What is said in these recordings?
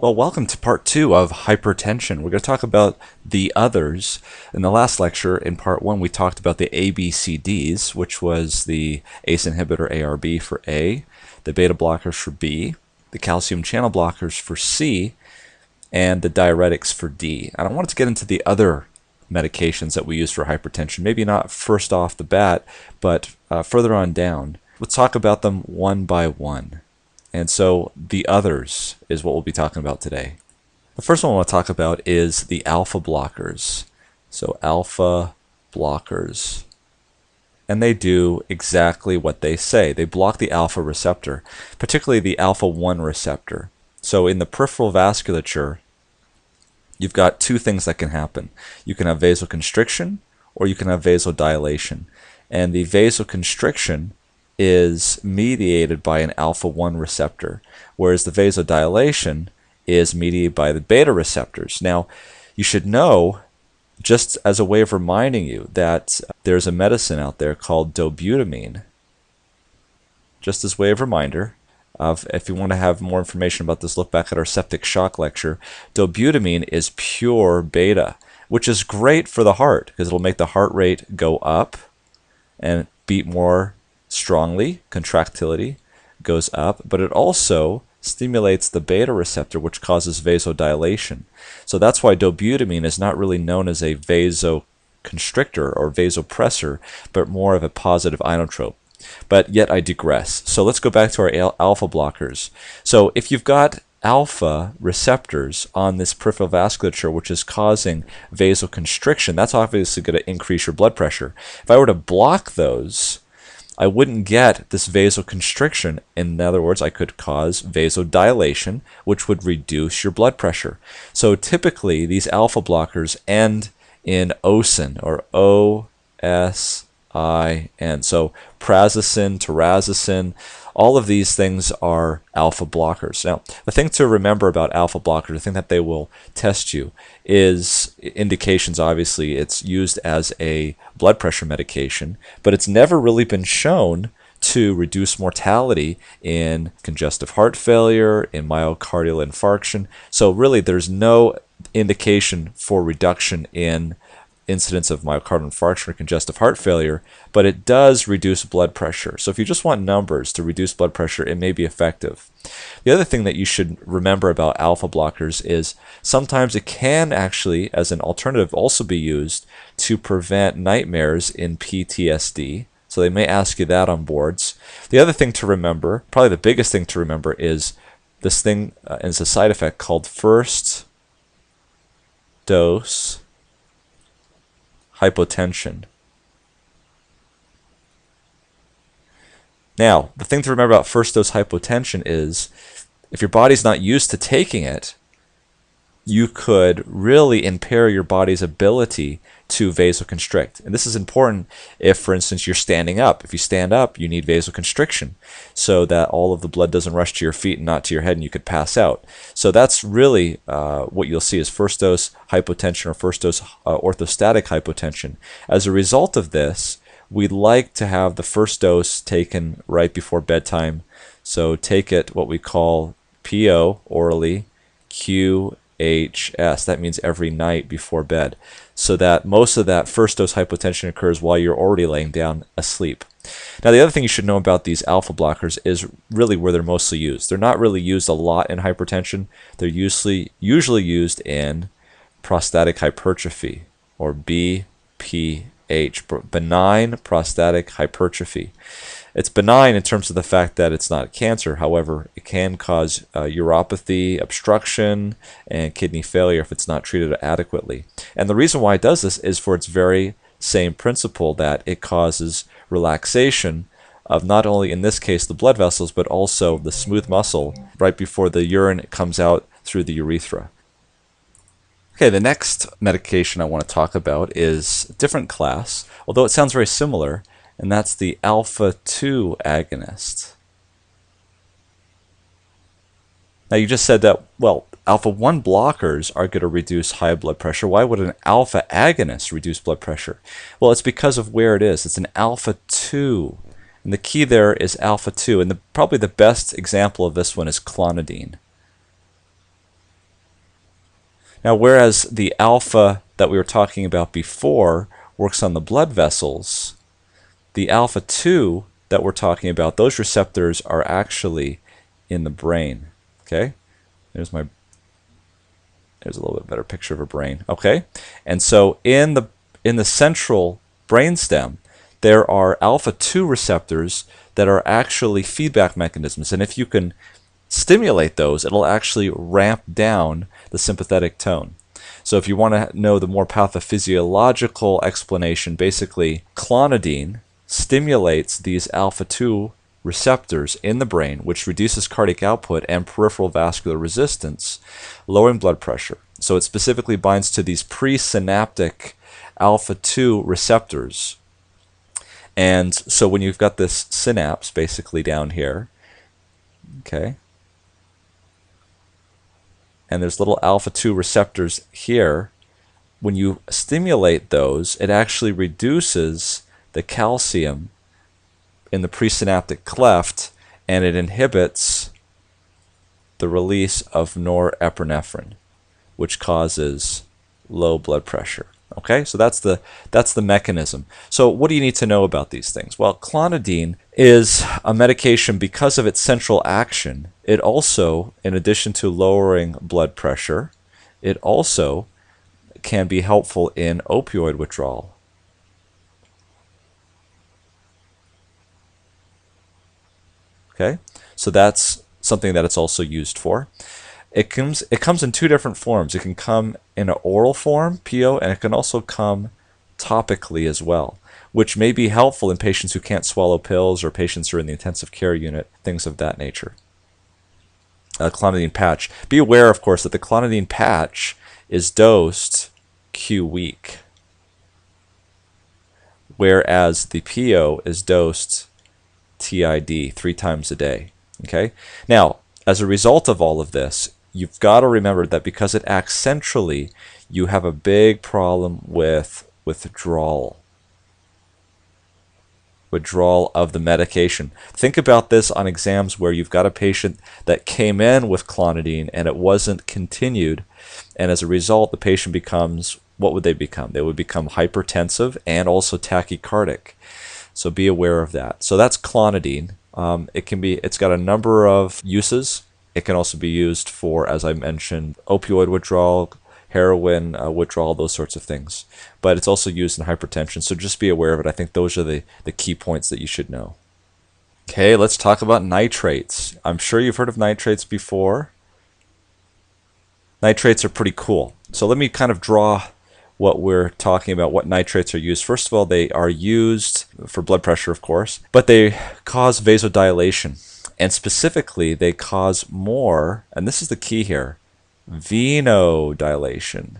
Well, welcome to part 2 of hypertension. We're going to talk about the others. In the last lecture, in part 1, we talked about the ABCDs, which was the ACE inhibitor ARB for A, the beta blockers for B, the calcium channel blockers for C, and the diuretics for D. And I wanted to get into the other medications that we use for hypertension, maybe not first off the bat, but further on down. Let's talk about them one by one. And so the others is what we'll be talking about today. The first one I want to talk about is the alpha blockers. So alpha blockers. And they do exactly what they say. They block the alpha receptor, particularly the alpha 1 receptor. So in the peripheral vasculature, you've got two things that can happen. You can have vasoconstriction or you can have vasodilation. And the vasoconstriction is mediated by an alpha 1 receptor, whereas the vasodilation is mediated by the beta receptors. Now, you should know, just as a way of reminding you, that there's a medicine out there called dobutamine. Just as a way of reminder, if you want to have more information about this, look back at our septic shock lecture. Dobutamine is pure beta, which is great for the heart because it'll make the heart rate go up and beat more strongly, contractility goes up, but it also stimulates the beta receptor, which causes vasodilation. So that's why dobutamine is not really known as a vasoconstrictor or vasopressor, but more of a positive inotrope. But yet I digress. So let's go back to our alpha blockers. So if you've got alpha receptors on this peripheral vasculature, which is causing vasoconstriction, that's obviously going to increase your blood pressure. If I were to block those, I wouldn't get this vasoconstriction. In other words, I could cause vasodilation, which would reduce your blood pressure. So typically, these alpha blockers end in osin, or O-S-I-N. So prazosin, terazosin, all of these things are alpha blockers. Now, the thing to remember about alpha blockers, the thing that they will test you, is indications. Obviously, it's used as a blood pressure medication, but it's never really been shown to reduce mortality in congestive heart failure, in myocardial infarction. So really, there's no indication for reduction in incidence of myocardial infarction or congestive heart failure, but it does reduce blood pressure. So if you just want numbers to reduce blood pressure, it may be effective. The other thing that you should remember about alpha blockers is sometimes it can actually, as an alternative, also be used to prevent nightmares in PTSD. So they may ask you that on boards. The other thing to remember, probably the biggest thing to remember, is this thing, and it's a side effect called first dose hypotension. Now, the thing to remember about first dose hypotension is if your body's not used to taking it, you could really impair your body's ability to vasoconstrict. And this is important if, for instance, you're standing up. If you stand up, you need vasoconstriction so that all of the blood doesn't rush to your feet and not to your head and you could pass out. So that's really what you'll see is first dose hypotension or first dose orthostatic hypotension. As a result of this, we'd like to have the first dose taken right before bedtime. So take it what we call PO, orally, QHS. That means every night before bed, so that most of that first dose hypotension occurs while you're already laying down asleep. Now, the other thing you should know about these alpha blockers is really where they're mostly used. They're not really used a lot in hypertension. They're usually used in prostatic hypertrophy, or BPH, benign prostatic hypertrophy. It's benign in terms of the fact that it's not cancer. However, it can cause uropathy, obstruction, and kidney failure if it's not treated adequately. And the reason why it does this is for its very same principle, that it causes relaxation of not only, in this case, the blood vessels, but also the smooth muscle right before the urine comes out through the urethra. Okay, the next medication I want to talk about is a different class, although it sounds very similar, and that's the alpha 2 agonist. Now, you just said that, well, alpha 1 blockers are going to reduce high blood pressure. Why would an alpha agonist reduce blood pressure? Well, it's because of where it is. It's an alpha 2. And the key there is alpha 2. And probably the best example of this one is clonidine. Now, whereas the alpha that we were talking about before works on the blood vessels, the alpha 2 that we're talking about, those receptors are actually in the brain. Okay? There's a little bit better picture of a brain. Okay? And so in the central brainstem, there are alpha 2 receptors that are actually feedback mechanisms. And if you can stimulate those, it'll actually ramp down the sympathetic tone. So if you want to know the more pathophysiological explanation, basically clonidine stimulates these alpha 2 receptors in the brain, which reduces cardiac output and peripheral vascular resistance, lowering blood pressure. So it specifically binds to these presynaptic alpha 2 receptors. And so when you've got this synapse basically down here, okay, and there's little alpha 2 receptors here, when you stimulate those, it actually reduces the calcium in the presynaptic cleft, and it inhibits the release of norepinephrine, which causes low blood pressure. Okay, so that's the mechanism. So what do you need to know about these things? Well, clonidine is a medication because of its central action. It also, in addition to lowering blood pressure, it also can be helpful in opioid withdrawal. Okay, so that's something that it's also used for. It comes in two different forms. It can come in an oral form, PO, and it can also come topically as well, which may be helpful in patients who can't swallow pills or patients who are in the intensive care unit, things of that nature. Clonidine patch. Be aware, of course, that the clonidine patch is dosed Q week, whereas the PO is dosed TID 3 times a day. Okay? Now, as a result of all of this, you've got to remember that because it acts centrally, you have a big problem with withdrawal of the medication. Think about this on exams where you've got a patient that came in with clonidine and it wasn't continued, and as a result, the patient becomes, what would they become? They would become hypertensive and also tachycardic. So be aware of that. So that's clonidine. It's got a number of uses. It can also be used for, as I mentioned, opioid withdrawal, heroin withdrawal, those sorts of things. But it's also used in hypertension, so just be aware of it. I think those are the key points that you should know. Okay, let's talk about nitrates. I'm sure you've heard of nitrates before. Nitrates are pretty cool. So let me kind of draw what we're talking about, what nitrates are used. First of all, they are used for blood pressure, of course, but they cause vasodilation. And specifically, they cause more, and this is the key here, venodilation.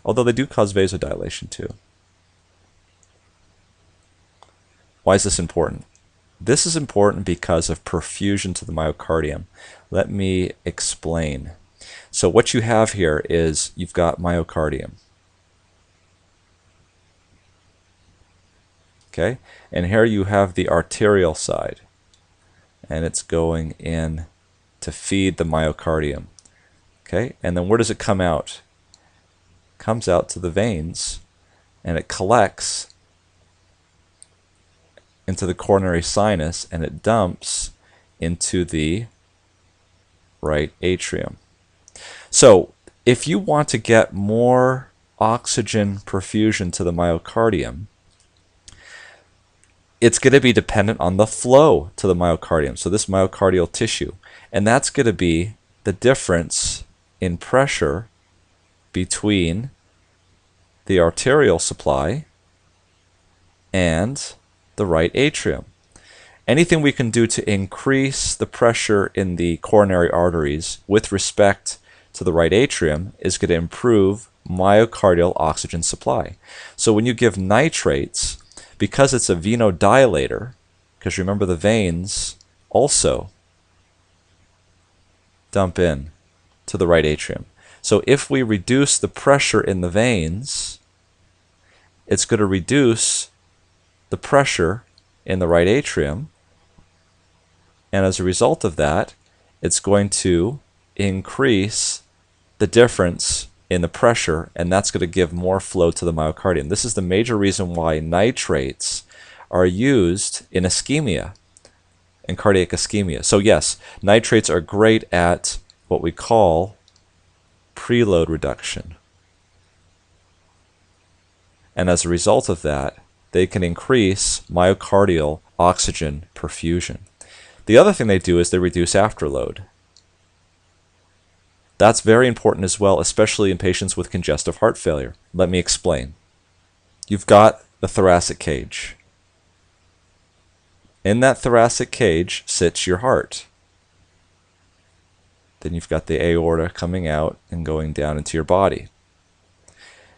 Although they do cause vasodilation too. Why is this important? This is important because of perfusion to the myocardium. Let me explain. So what you have here is you've got myocardium. Okay, and here you have the arterial side, and it's going in to feed the myocardium. Okay, and then where does it come out? It comes out to the veins, and it collects into the coronary sinus, and it dumps into the right atrium. So if you want to get more oxygen perfusion to the myocardium, it's going to be dependent on the flow to the myocardium, so this myocardial tissue. And that's going to be the difference in pressure between the arterial supply and the right atrium. Anything we can do to increase the pressure in the coronary arteries with respect to the right atrium is going to improve myocardial oxygen supply. So when you give nitrates, because it's a venodilator, because remember the veins also dump in to the right atrium. So if we reduce the pressure in the veins, it's going to reduce the pressure in the right atrium, and as a result of that, it's going to increase the difference in the pressure, and that's going to give more flow to the myocardium. This is the major reason why nitrates are used in ischemia, in cardiac ischemia. So yes, nitrates are great at what we call preload reduction. And as a result of that, they can increase myocardial oxygen perfusion. The other thing they do is they reduce afterload. That's very important as well, especially in patients with congestive heart failure. Let me explain. You've got the thoracic cage. In that thoracic cage sits your heart. Then you've got the aorta coming out and going down into your body.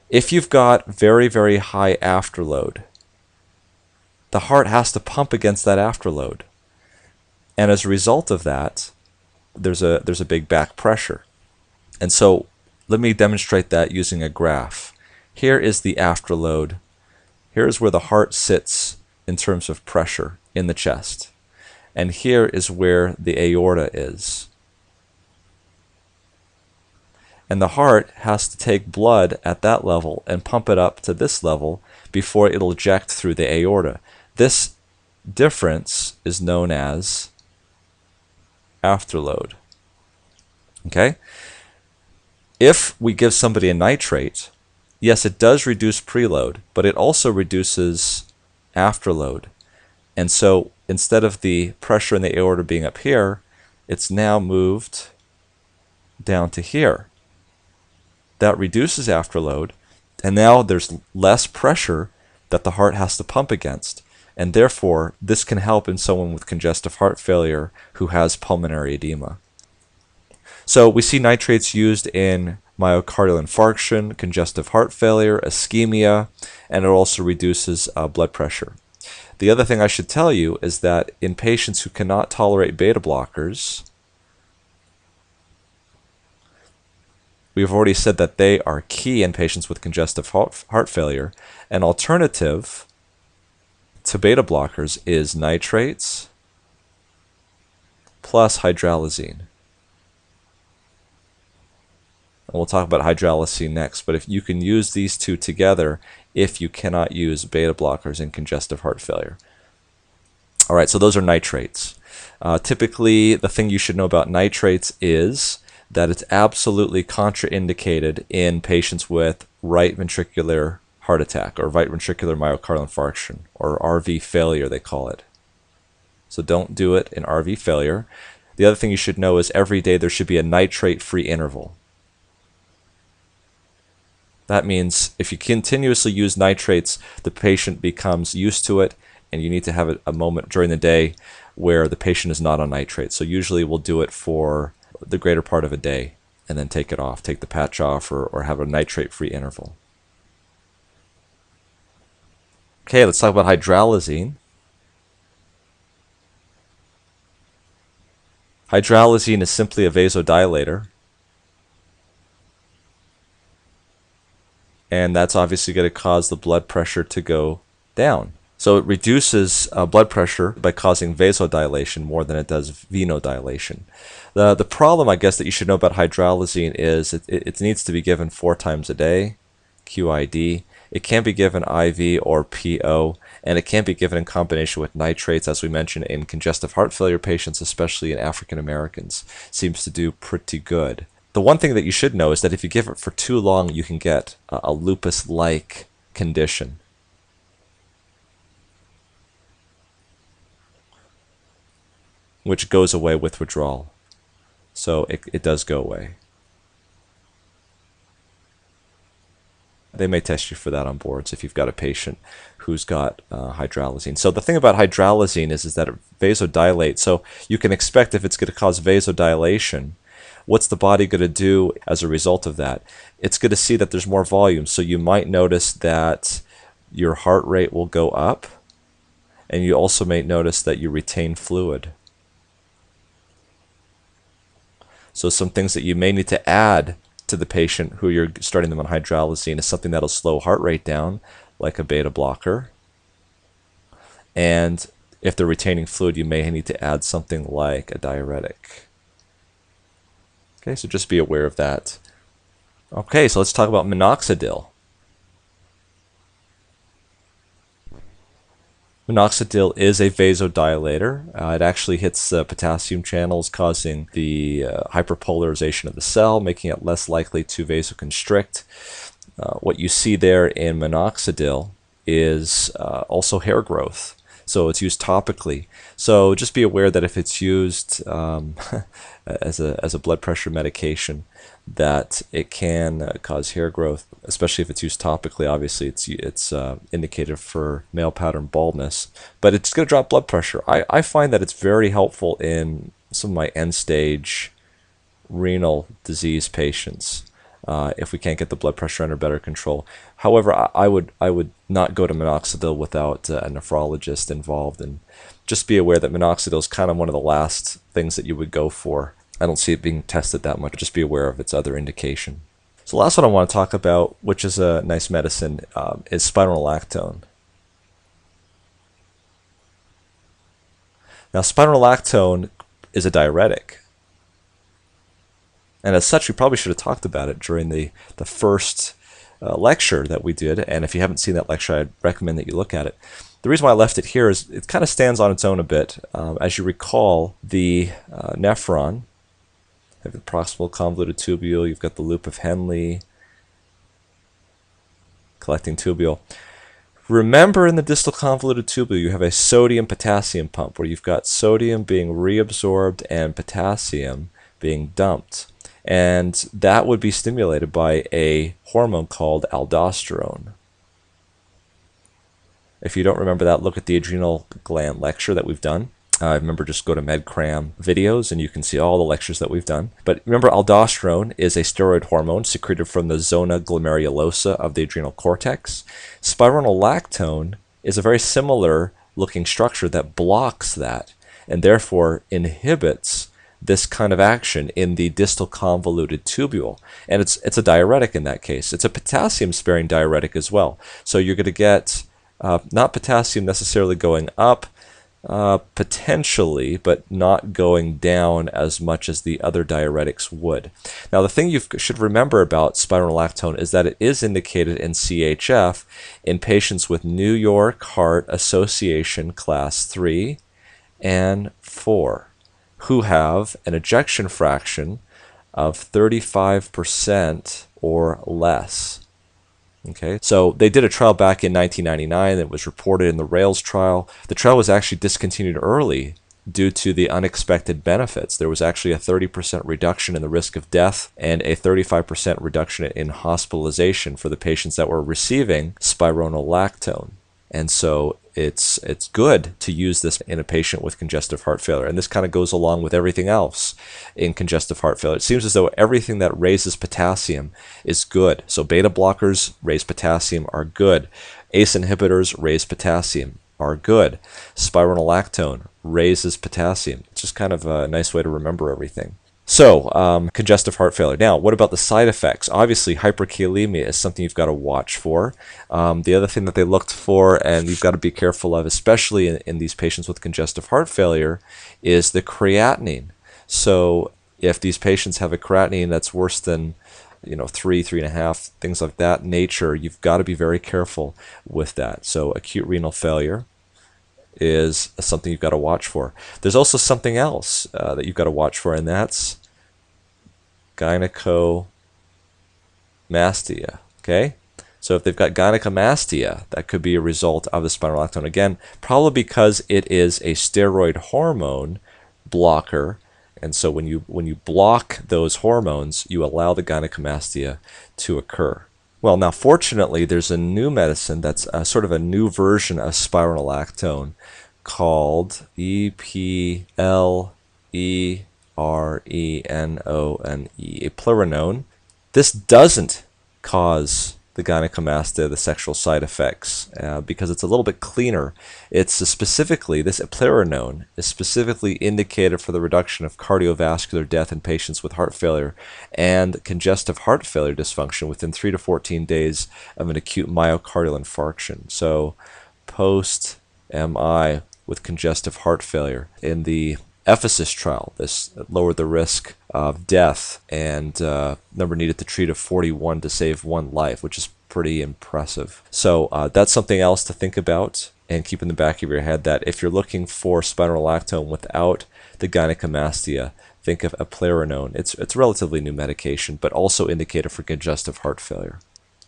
If you've got very, very high afterload, the heart has to pump against that afterload. And as a result of that, there's a big back pressure. And so let me demonstrate that using a graph. Here is the afterload. Here is where the heart sits in terms of pressure in the chest. And here is where the aorta is. And the heart has to take blood at that level and pump it up to this level before it'll eject through the aorta. This difference is known as afterload. Okay? If we give somebody a nitrate, yes, it does reduce preload, but it also reduces afterload. And so instead of the pressure in the aorta being up here, it's now moved down to here. That reduces afterload, and now there's less pressure that the heart has to pump against. And therefore, this can help in someone with congestive heart failure who has pulmonary edema. So we see nitrates used in myocardial infarction, congestive heart failure, ischemia, and it also reduces blood pressure. The other thing I should tell you is that in patients who cannot tolerate beta blockers, we've already said that they are key in patients with congestive heart failure. An alternative to beta blockers is nitrates plus hydralazine. And we'll talk about hydralazine next, but if you can use these two together if you cannot use beta blockers in congestive heart failure. All right, so those are nitrates. Typically, the thing you should know about nitrates is that it's absolutely contraindicated in patients with right ventricular heart attack or right ventricular myocardial infarction, or RV failure they call it. So don't do it in RV failure. The other thing you should know is every day there should be a nitrate-free interval. That means if you continuously use nitrates, the patient becomes used to it, and you need to have a moment during the day where the patient is not on nitrates. So usually we'll do it for the greater part of a day and then take it off, take the patch off, or have a nitrate-free interval. Okay, let's talk about hydralazine. Hydralazine is simply a vasodilator. And that's obviously going to cause the blood pressure to go down. So it reduces blood pressure by causing vasodilation more than it does venodilation. The problem, I guess, that you should know about hydralazine is it needs to be given 4 times a day, QID. It can be given IV or PO, and it can be given in combination with nitrates, as we mentioned, in congestive heart failure patients, especially in African Americans. Seems to do pretty good. The one thing that you should know is that if you give it for too long, you can get a lupus-like condition. Which goes away with withdrawal. So it does go away. They may test you for that on boards if you've got a patient who's got hydralazine. So the thing about hydralazine is that it vasodilates. So you can expect if it's going to cause vasodilation, what's the body going to do as a result of that? It's going to see that there's more volume. So you might notice that your heart rate will go up, and you also may notice that you retain fluid. So some things that you may need to add to the patient who you're starting them on hydralazine is something that'll slow heart rate down, like a beta blocker. And if they're retaining fluid, you may need to add something like a diuretic. Okay, so just be aware of that. Okay, so let's talk about minoxidil. Minoxidil is a vasodilator. It actually hits potassium channels, causing the hyperpolarization of the cell, making it less likely to vasoconstrict. What you see there in minoxidil is also hair growth. So it's used topically. So just be aware that if it's used as a blood pressure medication, that it can cause hair growth, especially if it's used topically. Obviously, it's indicated for male pattern baldness, but it's going to drop blood pressure. I find that it's very helpful in some of my end-stage renal disease patients. If we can't get the blood pressure under better control. However, I would not go to minoxidil without a nephrologist involved, and just be aware that minoxidil is kind of one of the last things that you would go for. I don't see it being tested that much. Just be aware of its other indication. So the last one I want to talk about, which is a nice medicine, is spironolactone. Now, spironolactone is a diuretic. And as such, we probably should have talked about it during the first lecture that we did. And if you haven't seen that lecture, I'd recommend that you look at it. The reason why I left it here is it kind of stands on its own a bit. As you recall, the nephron, you have the proximal convoluted tubule, you've got the loop of Henle, collecting tubule. Remember, in the distal convoluted tubule, you have a sodium-potassium pump, where you've got sodium being reabsorbed and potassium being dumped. And that would be stimulated by a hormone called aldosterone. If you don't remember that, look at the adrenal gland lecture that we've done. Remember, just go to MedCram videos and you can see all the lectures that we've done. But remember, aldosterone is a steroid hormone secreted from the zona glomerulosa of the adrenal cortex. Spironolactone is a very similar looking structure that blocks that and therefore inhibits this kind of action in the distal convoluted tubule. And it's a diuretic in that case. It's a potassium-sparing diuretic as well. So you're going to get not potassium necessarily going up, potentially, but not going down as much as the other diuretics would. Now, the thing you should remember about spironolactone is that it is indicated in CHF in patients with New York Heart Association Class 3 and 4 who have an ejection fraction of 35% or less. Okay, so they did a trial back in 1999 that was reported in the Rails trial. The trial was actually discontinued early due to the unexpected benefits. There was actually a 30% reduction in the risk of death and a 35% reduction in hospitalization for the patients that were receiving spironolactone. And so it's good to use this in a patient with congestive heart failure. And this kind of goes along with everything else in congestive heart failure. It seems as though everything that raises potassium is good. So beta blockers raise potassium are good. ACE inhibitors raise potassium are good. Spironolactone raises potassium. It's just kind of a nice way to remember everything. So, congestive heart failure. Now, what about the side effects? Obviously, hyperkalemia is something you've got to watch for. The other thing that they looked for, and you've got to be careful of, especially in these patients with congestive heart failure, is the creatinine. So, if these patients have a creatinine that's worse than 3, 3.5, things like that nature, you've got to be very careful with that. So, acute renal failure is something you've got to watch for. There's also something else that you've got to watch for, and that's gynecomastia. Okay, so if they've got gynecomastia, that could be a result of the spironolactone. Again, probably because it is a steroid hormone blocker, and so when you block those hormones, you allow the gynecomastia to occur. Well, now fortunately, there's a new medicine that's sort of a new version of spironolactone called eplerenone, eplerenone. This doesn't cause the gynecomastia, the sexual side effects, because it's a little bit cleaner. It's specifically, this eplerenone is specifically indicated for the reduction of cardiovascular death in patients with heart failure and congestive heart failure dysfunction within 3 to 14 days of an acute myocardial infarction. So post-MI with congestive heart failure. In the Ephesus trial, this lowered the risk of death and number needed to treat of 41 to save one life, which is pretty impressive. So that's something else to think about, and keep in the back of your head that if you're looking for spironolactone without the gynecomastia, think of eplerenone. It's a relatively new medication, but also indicated for congestive heart failure.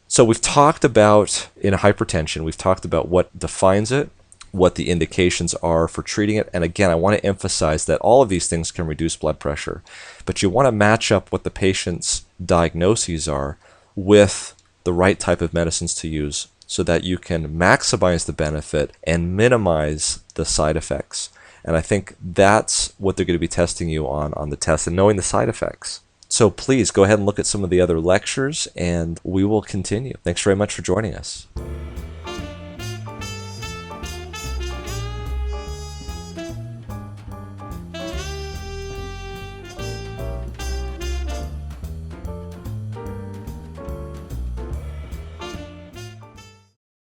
So we've talked about, in hypertension, we've talked about what defines it, what the indications are for treating it. And again, I want to emphasize that all of these things can reduce blood pressure, but you want to match up what the patient's diagnoses are with the right type of medicines to use so that you can maximize the benefit and minimize the side effects. And I think that's what they're going to be testing you on the test, and knowing the side effects. So please go ahead and look at some of the other lectures, and we will continue. Thanks very much for joining us.